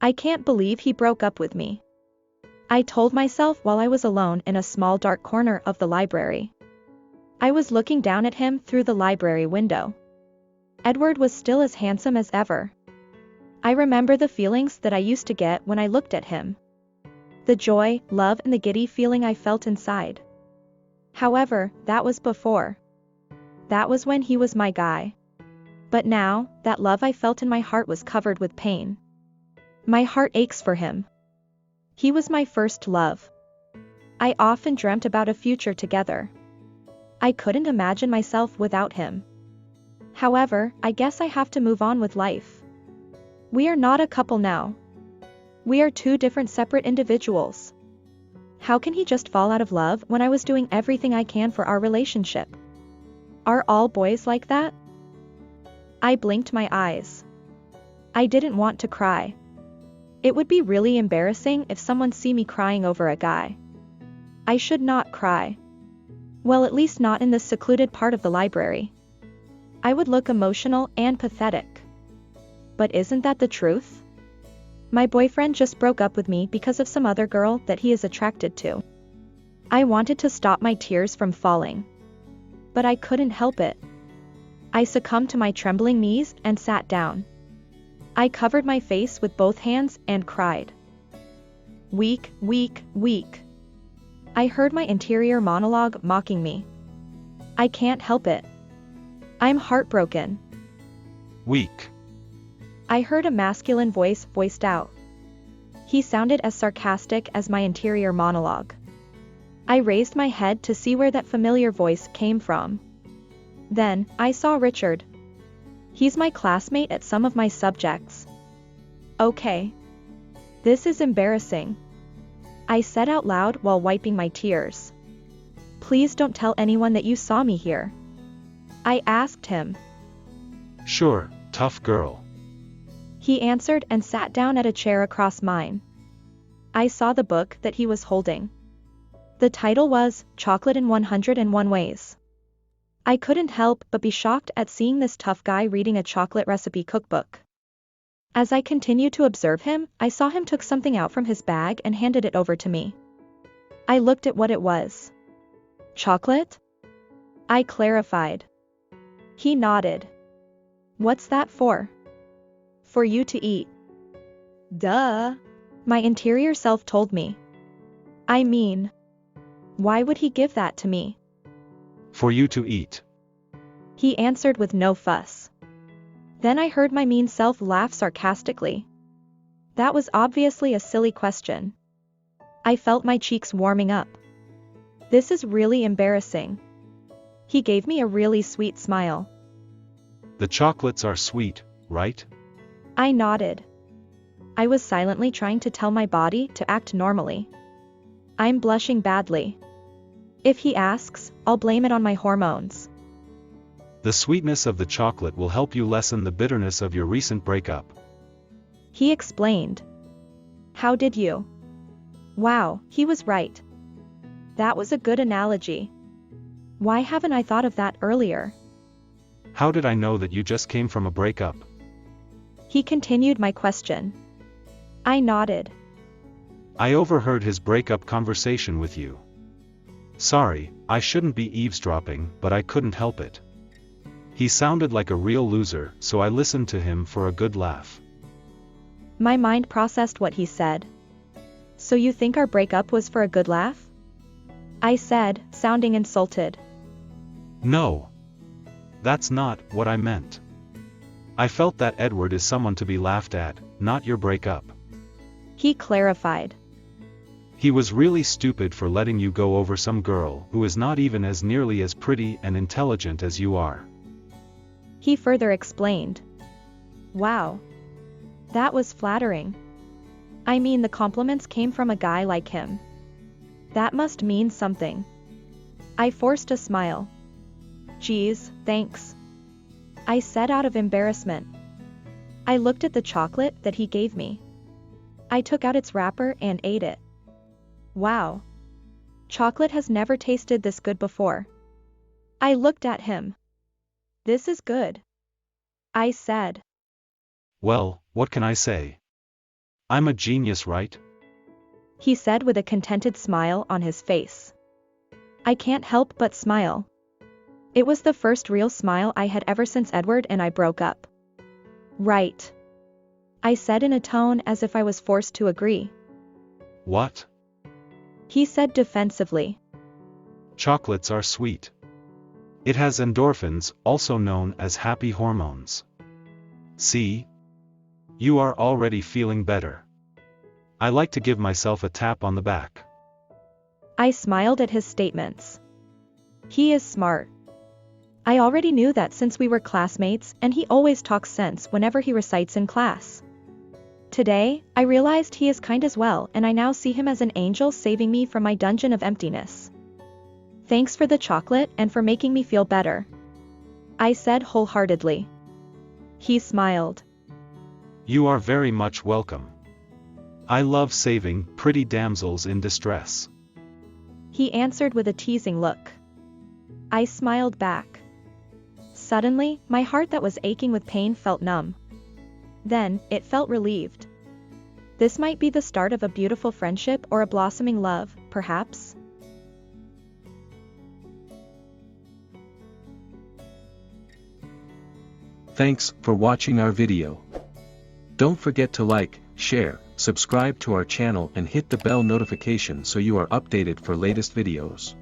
I can't believe he broke up with me. I told myself while I was alone in a small dark corner of the library. I was looking down at him through the library window. Edward was still as handsome as ever. I remember the feelings that I used to get when I looked at him. The joy, love, and the giddy feeling I felt inside. However, that was before. That was when he was my guy. But now, that love I felt in my heart was covered with pain. My heart aches for him. He was my first love. I often dreamt about a future together. I couldn't imagine myself without him. However, I guess I have to move on with life. We are not a couple now. We are two different separate individuals. How can he just fall out of love when I was doing everything I can for our relationship? Are all boys like that? I blinked my eyes. I didn't want to cry. It would be really embarrassing if someone see me crying over a guy. I should not cry. Well, at least not in this secluded part of the library. I would look emotional and pathetic. But isn't that the truth? My boyfriend just broke up with me because of some other girl that he is attracted to. I wanted to stop my tears from falling. But I couldn't help it. I succumbed to my trembling knees and sat down. I covered my face with both hands and cried. Weak, weak, weak. I heard my interior monologue mocking me. I can't help it. I'm heartbroken. Weak. I heard a masculine voice voiced out. He sounded as sarcastic as my interior monologue. I raised my head to see where that familiar voice came from. Then, I saw Richard. He's my classmate at some of my subjects. Okay. This is embarrassing. I said out loud while wiping my tears. Please don't tell anyone that you saw me here. I asked him. Sure, tough girl. He answered and sat down at a chair across mine. I saw the book that he was holding. The title was Chocolate in 101 Ways. I couldn't help but be shocked at seeing this tough guy reading a chocolate recipe cookbook. As I continued to observe him, I saw him took something out from his bag and handed it over to me. I looked at what it was. Chocolate? I clarified. He nodded. What's that for? For you to eat. Duh. My interior self told me. I mean, why would he give that to me? For you to eat. He answered with no fuss. Then I heard my mean self laugh sarcastically. That was obviously a silly question. I felt my cheeks warming up. This is really embarrassing. He gave me a really sweet smile. The chocolates are sweet, right? I nodded. I was silently trying to tell my body to act normally. I'm blushing badly. If he asks, I'll blame it on my hormones. The sweetness of the chocolate will help you lessen the bitterness of your recent breakup. He explained. How did you? Wow, he was right. That was a good analogy. Why haven't I thought of that earlier? How did I know that you just came from a breakup? He continued my question. I nodded. I overheard his breakup conversation with you. Sorry, I shouldn't be eavesdropping, but I couldn't help it. He sounded like a real loser, so I listened to him for a good laugh. My mind processed what he said. So you think our breakup was for a good laugh? I said, sounding insulted. No. That's not what I meant. I felt that Edward is someone to be laughed at, not your breakup. He clarified. He was really stupid for letting you go over some girl who is not even as nearly as pretty and intelligent as you are. He further explained. Wow. That was flattering. I mean, the compliments came from a guy like him. That must mean something. I forced a smile. Geez, thanks. I said out of embarrassment. I looked at the chocolate that he gave me. I took out its wrapper and ate it. Wow. Chocolate has never tasted this good before. I looked at him. This is good. I said. Well, what can I say? I'm a genius, right? He said with a contented smile on his face. I can't help but smile. It was the first real smile I had ever since Edward and I broke up. Right. I said in a tone as if I was forced to agree. What? He said defensively. Chocolates are sweet. It has endorphins, also known as happy hormones. See? You are already feeling better. I like to give myself a tap on the back. I smiled at his statements. He is smart. I already knew that since we were classmates, and he always talks sense whenever he recites in class. Today, I realized he is kind as well, and I now see him as an angel saving me from my dungeon of emptiness. Thanks for the chocolate and for making me feel better, I said wholeheartedly. He smiled. You are very much welcome. I love saving pretty damsels in distress. He answered with a teasing look. I smiled back. Suddenly, my heart that was aching with pain felt numb. Then, it felt relieved. This might be the start of a beautiful friendship or a blossoming love, perhaps. Thanks for watching our video. Don't forget to like, share, subscribe to our channel and hit the bell notification so you are updated for latest videos.